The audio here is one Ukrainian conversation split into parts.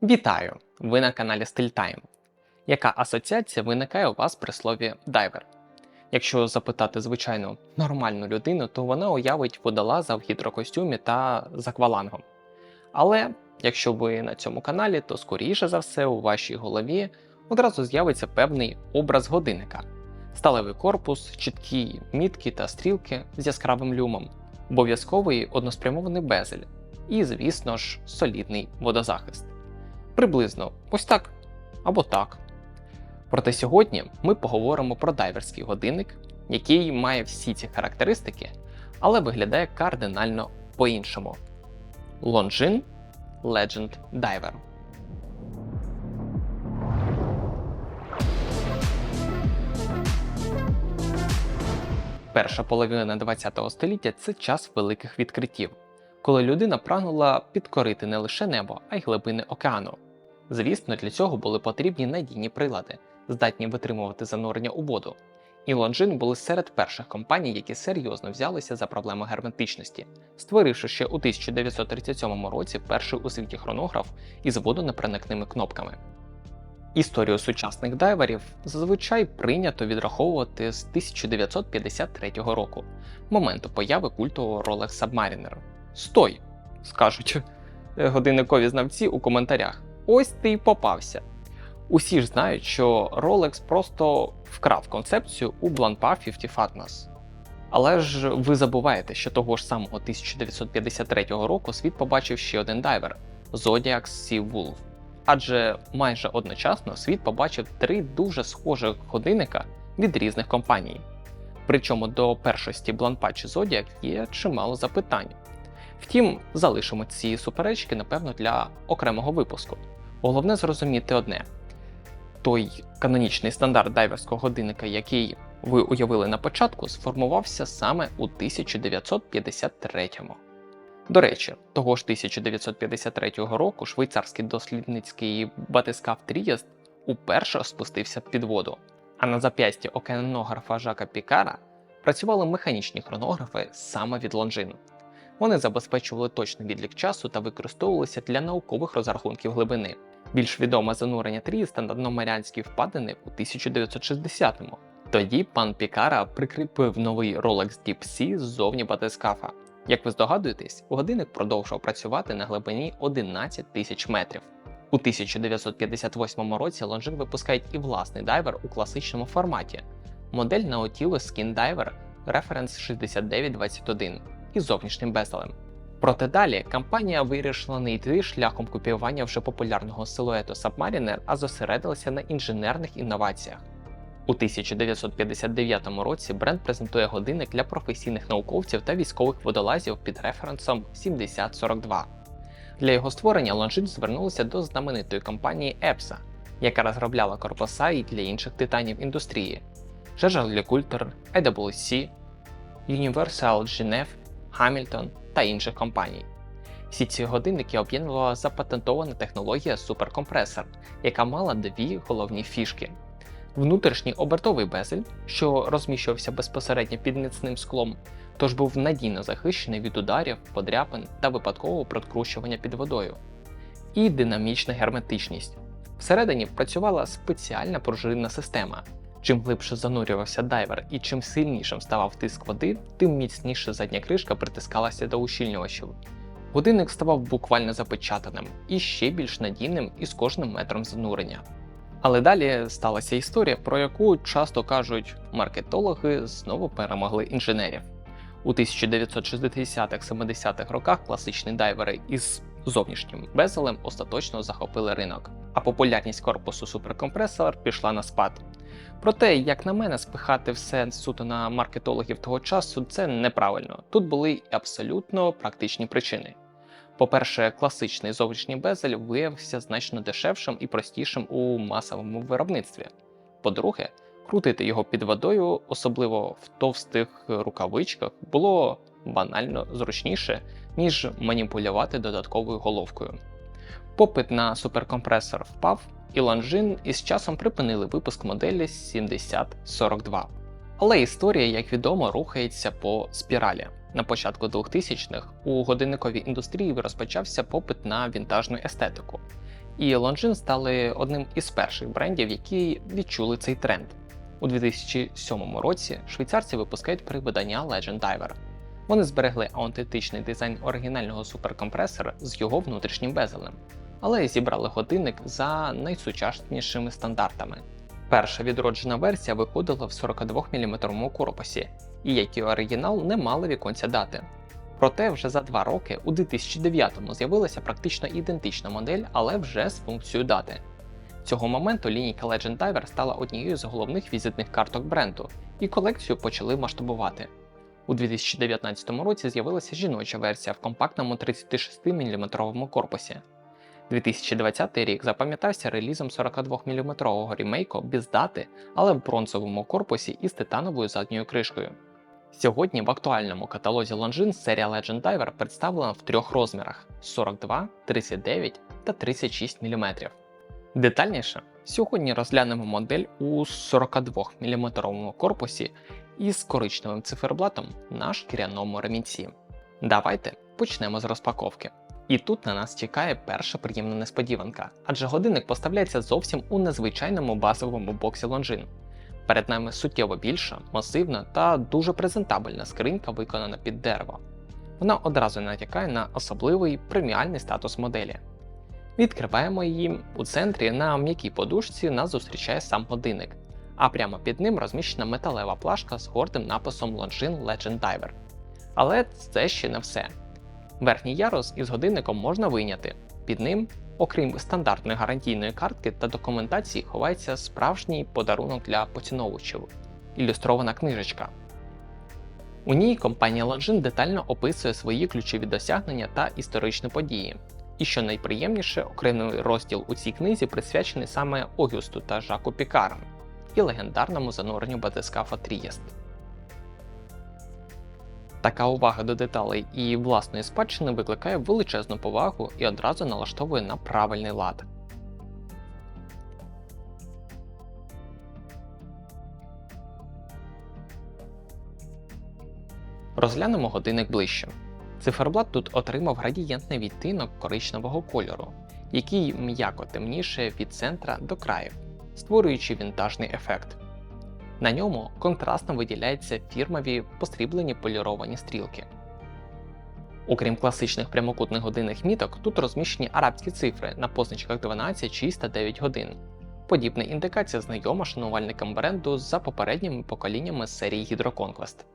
Вітаю! Ви на каналі StyleTime. Яка асоціація виникає у вас при слові дайвер? Якщо запитати звичайну нормальну людину, то вона уявить водолаза в гідрокостюмі та з аквалангом. Але якщо ви на цьому каналі, то скоріше за все у вашій голові одразу з'явиться певний образ годинника. Сталевий корпус, чіткі мітки та стрілки з яскравим люмом, обов'язковий односпрямований безель і, звісно ж, солідний водозахист. Приблизно ось так або так. Проте сьогодні ми поговоримо про дайверський годинник, який має всі ці характеристики, але виглядає кардинально по-іншому. Longines Legend Diver. Перша половина ХХ століття – це час великих відкриттів, коли людина прагнула підкорити не лише небо, а й глибини океану. Звісно, для цього були потрібні надійні прилади, здатні витримувати занурення у воду. І Longines були серед перших компаній, які серйозно взялися за проблему герметичності, створивши ще у 1937 році перший у світі хронограф із водонепроникними кнопками. Історію сучасних дайверів зазвичай прийнято відраховувати з 1953 року, моменту появи культового Rolex Submariner. «Стой!» – скажуть годинникові знавці у коментарях. Ось ти й попався. Усі ж знають, що Rolex просто вкрав концепцію у Blancpain 50 Fatmas. Але ж ви забуваєте, що того ж самого 1953 року світ побачив ще один дайвер – Zodiac Sea Wolf. Адже майже одночасно світ побачив три дуже схожих годинника від різних компаній. Причому до першості Blancpain чи Zodiac є чимало запитань. Втім, залишимо ці суперечки, напевно, для окремого випуску. Головне зрозуміти одне. Той канонічний стандарт дайверського годинника, який ви уявили на початку, сформувався саме у 1953-му. До речі, того ж 1953 року швейцарський дослідницький батискаф Трієст уперше спустився під воду, а на зап'ясті океанографа Жака Пікара працювали механічні хронографи саме від Longines. Вони забезпечували точний відлік часу та використовувалися для наукових розрахунків глибини. Більш відоме занурення Трієста на дно Маріанської впадини у 1960-му. Тоді пан Пікара прикріпив новий Rolex Deep Sea ззовні батискафа. Як ви здогадуєтесь, годинник продовжував працювати на глибині 11 тисяч метрів. У 1958 році Longines випускають і власний дайвер у класичному форматі – модель Nautilus Skin Diver Reference 6921 із зовнішнім безелем. Проте далі компанія вирішила не йти шляхом копіювання вже популярного силуету Submariner, а зосередилася на інженерних інноваціях. У 1959 році бренд презентує годинник для професійних науковців та військових водолазів під референсом 7042. Для його створення Longines звернулися до знаменитої компанії EPSA, яка розробляла корпуса і для інших титанів індустрії – Jaeger-LeCoultre, IWC, Universal Genève, Hamilton та інших компаній. Всі ці годинники об'єднувала запатентована технологія суперкомпресор, яка мала дві головні фішки. Внутрішній обертовий безель, що розміщувався безпосередньо під міцним склом, тож був надійно захищений від ударів, подряпин та випадкового прокручування під водою. І динамічна герметичність. Всередині працювала спеціальна пружинна система. Чим глибше занурювався дайвер і чим сильнішим ставав тиск води, тим міцніше задня кришка притискалася до ущільнювачів. Годинник ставав буквально запечатаним і ще більш надійним із кожним метром занурення. Але далі сталася історія, про яку часто кажуть, маркетологи знову перемогли інженерів. У 1960-70-х роках класичні дайвери із зовнішнім безелем остаточно захопили ринок, а популярність корпусу суперкомпресор пішла на спад. Проте, як на мене, спихати все суто на маркетологів того часу – це неправильно. Тут були абсолютно практичні причини. По-перше, класичний зовнішній безель виявився значно дешевшим і простішим у масовому виробництві. По-друге, крутити його під водою, особливо в товстих рукавичках, було банально зручніше, ніж маніпулювати додатковою головкою. Попит на суперкомпресор впав, і Longines із часом припинили випуск моделі 7042. Але історія, як відомо, рухається по спіралі. На початку 2000-х у годинниковій індустрії розпочався попит на вінтажну естетику. І Longines стали одним із перших брендів, які відчули цей тренд. У 2007 році швейцарці випускають перевидання Legend Diver. Вони зберегли аутентичний дизайн оригінального суперкомпресора з його внутрішнім безелем, але зібрали годинник за найсучаснішими стандартами. Перша відроджена версія виходила в 42-мм корпусі, і як і оригінал, не мала віконця дати. Проте вже за 2 роки, у 2009-му, з'явилася практично ідентична модель, але вже з функцією дати. З цього моменту лінійка Legend Diver стала однією з головних візитних карток бренду, і колекцію почали масштабувати. У 2019 році з'явилася жіноча версія в компактному 36-мм корпусі. 2020 рік запам'ятався релізом 42-мм ремейку без дати, але в бронзовому корпусі із титановою задньою кришкою. Сьогодні в актуальному каталозі Longines серія Legend Diver представлена в 3 розмірах – 42, 39 та 36 мм. Детальніше, сьогодні розглянемо модель у 42-мм корпусі із коричневим циферблатом на шкіряному ремінці. Давайте почнемо з розпаковки. І тут на нас чекає перша приємна несподіванка, адже годинник поставляється зовсім у незвичайному базовому боксі Longines. Перед нами суттєво більша, масивна та дуже презентабельна скринька, виконана під дерево. Вона одразу натякає на особливий преміальний статус моделі. Відкриваємо її, у центрі на м'якій подушці нас зустрічає сам годинник, а прямо під ним розміщена металева плашка з гордим написом Longines Legend Diver. Але це ще не все. Верхній ярус із годинником можна вийняти. Під ним, окрім стандартної гарантійної картки та документації, ховається справжній подарунок для поціновувачів – ілюстрована книжечка. У ній компанія Longines детально описує свої ключові досягнення та історичні події. І що найприємніше, окремий розділ у цій книзі присвячений саме Огюсту та Жаку Пікарам і легендарному зануренню батискафа Трієст. Така увага до деталей і власної спадщини викликає величезну повагу і одразу налаштовує на правильний лад. Розглянемо годинник ближче. Циферблат тут отримав градієнтний відтінок коричневого кольору, який м'яко темніше від центра до країв, створюючи вінтажний ефект. На ньому контрастно виділяються фірмові посріблені поліровані стрілки. Окрім класичних прямокутних годинних міток, тут розміщені арабські цифри на позначках 12, 6 та 9 годин. Подібна індикація знайома шанувальникам бренду за попередніми поколіннями серії Hydro Conquest.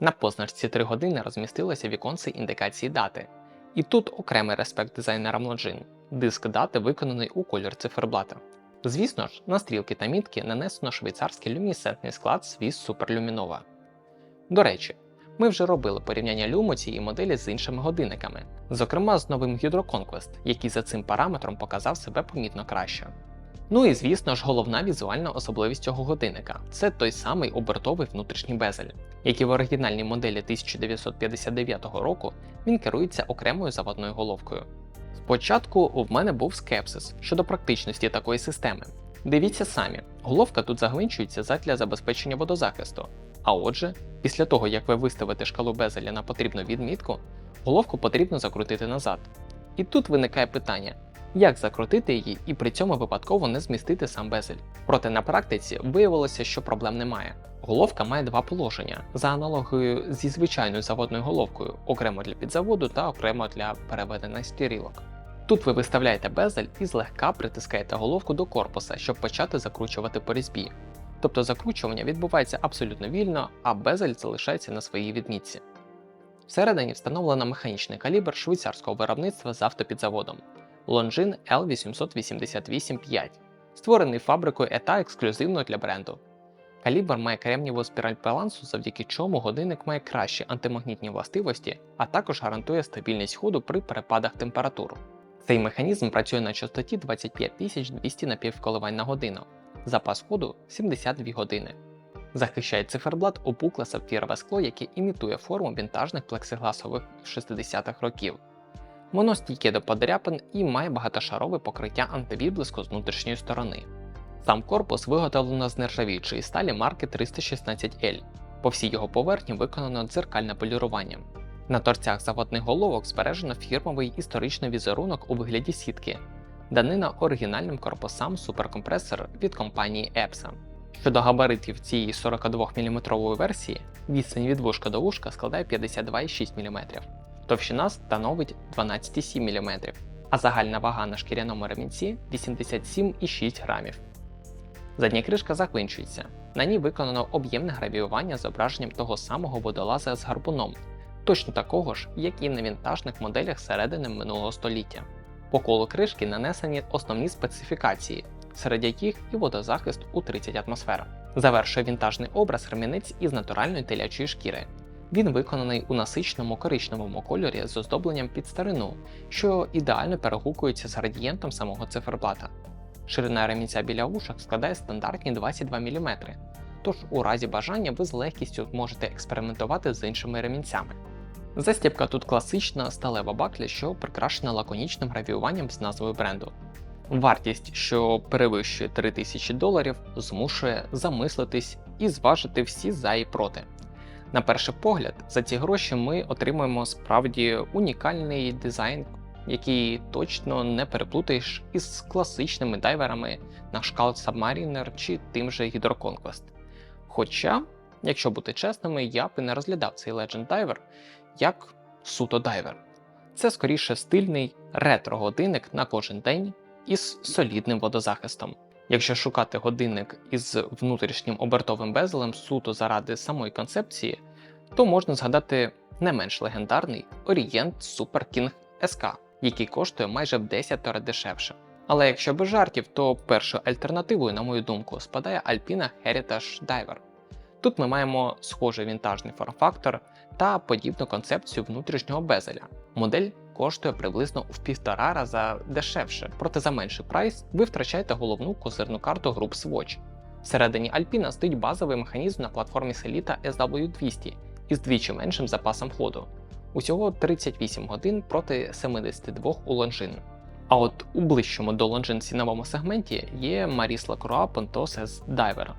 На позначці 3 години розмістилося віконце індикації дати. І тут окремий респект дизайнерам Longines. Диск дати виконаний у колір циферблата. Звісно ж, на стрілки та мітки нанесено швейцарський люмінесцентний склад Swiss Superluminova. До речі, ми вже робили порівняння люму цієї моделі з іншими годинниками, зокрема з новим Hydro Conquest, який за цим параметром показав себе помітно краще. Ну і звісно ж, головна візуальна особливість цього годинника – це той самий обертовий внутрішній безель, як і в оригінальній моделі 1959 року, він керується окремою заводною головкою. Спочатку в мене був скепсис щодо практичності такої системи. Дивіться самі, головка тут загвинчується задля забезпечення водозахисту, а отже, після того як ви виставите шкалу безеля на потрібну відмітку, головку потрібно закрутити назад. І тут виникає питання, як закрутити її і при цьому випадково не змістити сам безель. Проте на практиці виявилося, що проблем немає. Головка має 2 положення, за аналогією зі звичайною заводною головкою, окремо для підзаводу та окремо для переведення стрілок. Тут ви виставляєте безель і злегка притискаєте головку до корпуса, щоб почати закручувати по різьбі. Тобто закручування відбувається абсолютно вільно, а безель залишається на своїй відмітці. Всередині встановлено механічний калібр швейцарського виробництва з автопідзаводом Longines L888-5, створений фабрикою ETA ексклюзивно для бренду. Калібр має кремнієву спіраль балансу, завдяки чому годинник має кращі антимагнітні властивості, а також гарантує стабільність ходу при перепадах температур. Цей механізм працює на частоті 25200 напівколивань на годину, запас ходу 72 години. Захищає циферблат опукле сапфірове скло, яке імітує форму вінтажних плексигласових 60-х років. Воно стійке до подряпин і має багатошарове покриття антивідблиску з внутрішньої сторони. Сам корпус виготовлено з нержавіючої сталі марки 316L. По всій його поверхні виконано дзеркальне полірування. На торцях заводних головок збережено фірмовий історичний візерунок у вигляді сітки. данина оригінальним корпусам суперкомпресор від компанії Epson. Щодо габаритів цієї 42-мм версії, відстань від вушка до вушка складає 52,6 мм, товщина становить 12,7 мм, а загальна вага на шкіряному ремінці 87,6 грамів. Задня кришка закінчується. На ній виконано об'ємне гравіювання з зображенням того самого водолаза з гарпуном, точно такого ж, як і на вінтажних моделях середини минулого століття. По колу кришки нанесені основні специфікації, серед яких і водозахист у 30 атмосфер. Завершує вінтажний образ ремінець із натуральної телячої шкіри. Він виконаний у насиченому коричневому кольорі з оздобленням під старину, що ідеально перегукується з градієнтом самого циферблата. Ширина ремінця біля вушок складає стандартні 22 мм, тож у разі бажання ви з легкістю можете експериментувати з іншими ремінцями. Застібка тут класична сталева бакля, що прикрашена лаконічним гравіюванням з назвою бренду. Вартість, що перевищує $3000, змушує замислитись і зважити всі за і проти. На перший погляд, за ці гроші ми отримуємо справді унікальний дизайн, який точно не переплутаєш із класичними дайверами на кшталт Submariner чи тим же Hydro Conquest. Хоча, якщо бути чесними, я б і не розглядав цей Legend Diver як суто дайвер. Це скоріше стильний ретро-годинник на кожен день із солідним водозахистом. Якщо шукати годинник із внутрішнім обертовим безелем суто заради самої концепції, то можна згадати не менш легендарний Orient Super King SK, який коштує майже в 10 дешевше. Але якщо без жартів, то першою альтернативою, на мою думку, спадає Alpina Heritage Diver. Тут ми маємо схожий вінтажний форм-фактор та подібну концепцію внутрішнього безеля. Модель коштує приблизно в 1,5 рази дешевше, проте за менший прайс ви втрачаєте головну козирну карту груп Swatch. Всередині Alpina стоїть базовий механізм на платформі Sellita SW200 із двічі меншим запасом ходу. Усього 38 годин проти 72 у Longines. А от у ближчому до Longines ціновому сегменті є Maurice Lacroix Pontos S Diver.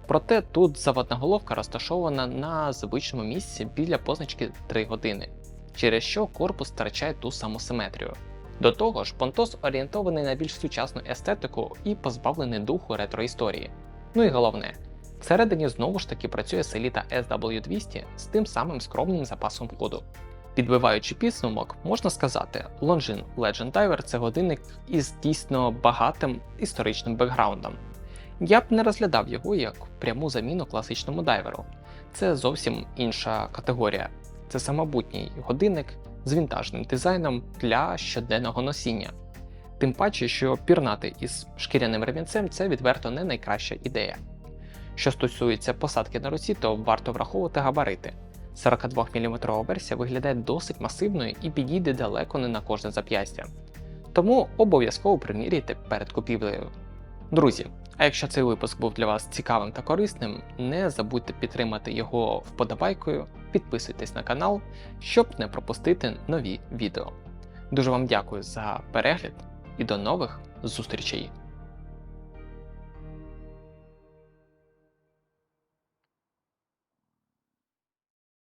Проте тут заводна головка розташована на звичному місці біля позначки 3 години, через що корпус втрачає ту саму симетрію. До того ж, Pontos орієнтований на більш сучасну естетику і позбавлений духу ретро-історії. Ну і головне, всередині знову ж таки працює Sellita SW200 з тим самим скромним запасом ходу. Підбиваючи підсумок, можна сказати, Longines Legend Diver – це годинник із дійсно багатим історичним бекграундом. Я б не розглядав його як пряму заміну класичному дайверу. Це зовсім інша категорія. Це самобутній годинник з вінтажним дизайном для щоденного носіння. Тим паче, що пірнати із шкіряним ремінцем – це відверто не найкраща ідея. Що стосується посадки на руці, то варто враховувати габарити. 42-мм версія виглядає досить масивною і підійде далеко не на кожне зап'ястя. Тому обов'язково приміряйте перед купівлею. Друзі, а якщо цей випуск був для вас цікавим та корисним, не забудьте підтримати його вподобайкою, підписуйтесь на канал, щоб не пропустити нові відео. Дуже вам дякую за перегляд і до нових зустрічей!